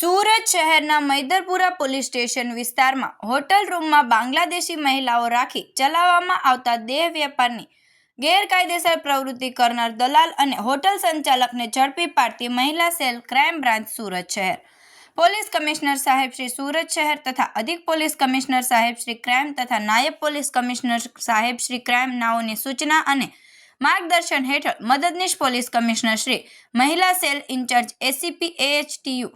સુરત શહેરના Maidarpura police station વિસ્તારમાં hotel રૂમમાં બાંગ્લાદેશી મહિલાઓ રાખી ચલાવવામાં આવતા દેહ વેપારની ગેરકાયદેસર પ્રવૃત્તિ કરનાર દલાલ અને હોટલ સંચાલકને ઝડપી પાડતી મહિલા સેલ ક્રાઇમ બ્રાન્ચ સુરત શહેર પોલીસ કમિશનર સાહેબ શ્રી સુરત શહેર તથા અધિક પોલીસ કમિશનર સાહેબ શ્રી ક્રાઇમ તથા નાયબ પોલીસ કમિશનર સાહેબ શ્રી ક્રાઇમ નાઓની સૂચના અને માર્ગદર્શન હેઠળ મદદનીશ પોલીસ કમિશનર શ્રી મહિલા સેલ ઇન્ચાર્જ એસીપી AHTU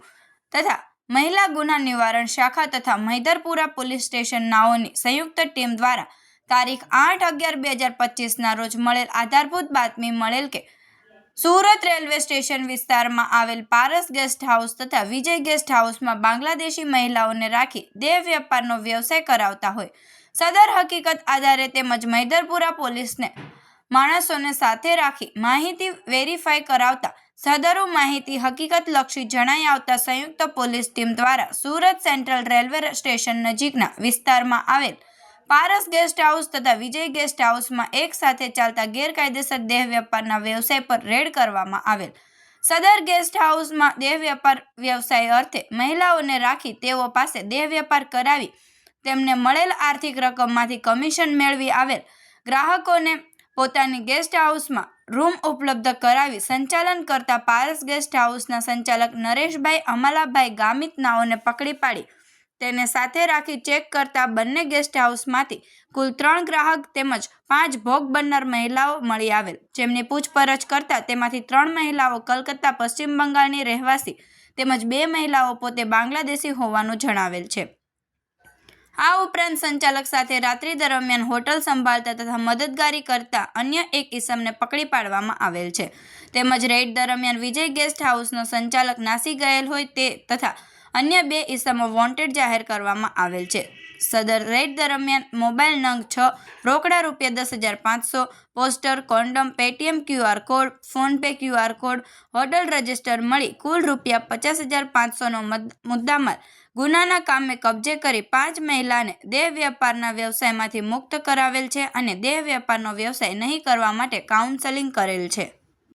તથા મહિલા ગુના નિવારણ શાખા તથા મૈદરપુરા પોલીસ સ્ટેશન નાઓની સંયુક્ત ટીમ દ્વારા તારીખ 8/11/2025 રોજ મળેલ આધારભૂત બાતમી મળેલ કે સુરત રેલવે સ્ટેશન વિસ્તારમાં આવેલ પારસ ગેસ્ટ હાઉસ તથા વિજય ગેસ્ટ હાઉસમાં બાંગ્લાદેશી મહિલાઓને રાખી દેહ વેપારનો વ્યવસાય કરાવતા હોય સદર હકીકત આધારે તેમજ મૈદરપુરા પોલીસને માણસોને સાથે રાખી માહિતી વેરીફાઈ કરાવતા સદરુ માહિતી હકીકતલક્ષી જણાઈ આવતા સંયુક્ત પોલીસ ટીમ દ્વારા સુરત સેન્ટ્રલ રેલવે સ્ટેશન નજીકના વિસ્તારમાં આવેલ પારસ ગેસ્ટ હાઉસ તથા વિજય ગેસ્ટ હાઉસમાં એક સાથે ચાલતા ગેરકાયદેસર દેહ વેપારના વ્યવસાય પર રેડ કરવામાં આવેલ સદર ગેસ્ટ હાઉસમાં દેહ વેપાર વ્યવસાય અર્થે મહિલાઓને રાખી તેઓ પાસે દેહ વેપાર કરાવી તેમને મળેલ આર્થિક રકમમાંથી કમિશન મેળવી આવેલ ગ્રાહકોને પોતાની ગેસ્ટ હાઉસમાં રૂમ ઉપલબ્ધ કરાવી સંચાલન કરતા પારસ ગેસ્ટ હાઉસના સંચાલક નરેશભાઈ અમલાભાઈ ગામિત નાઓને પકડી પાડી તેને સાથે રાખી ચેક કરતા બંને ગેસ્ટ હાઉસમાંથી કુલ 3 ગ્રાહક તેમજ 5 ભોગ બનનાર મહિલાઓ મળી આવેલ જેમની પૂછપરછ કરતા તેમાંથી 3 મહિલાઓ કલકત્તા પશ્ચિમ બંગાળની રહેવાસી તેમજ 2 મહિલાઓ પોતે બાંગ્લાદેશી હોવાનું જણાવેલ છે। આ ઉપરાંત સંચાલક સાથે રાત્રિ દરમિયાન હોટલ સંભાળતા તથા મદદગારી કરતા અન્ય એક ઈસમને પકડી પાડવામાં આવેલ છે તેમજ રેડ દરમિયાન વિજય ગેસ્ટ હાઉસનો સંચાલક નાસી ગયેલ હોય તે તથા અન્ય 2 ઈસમો વોન્ટેડ જાહેર કરવામાં આવેલ છે। સદર રેડ દરમિયાન મોબાઈલ નંગ 6 રોકડા ₹10,500 poster condone Paytm QR code PhonePe QR code hotel register મળી કુલ ₹50,500નો મુદ્દામાલ ગુનાના કામે કબજે કરી 5 મહિલાને દેહ વેપારના વ્યવસાયમાંથી મુક્ત કરાવેલ છે અને દેહ વેપારનો વ્યવસાય નહીં કરવા માટે કાઉન્સેલિંગ કરેલ છે।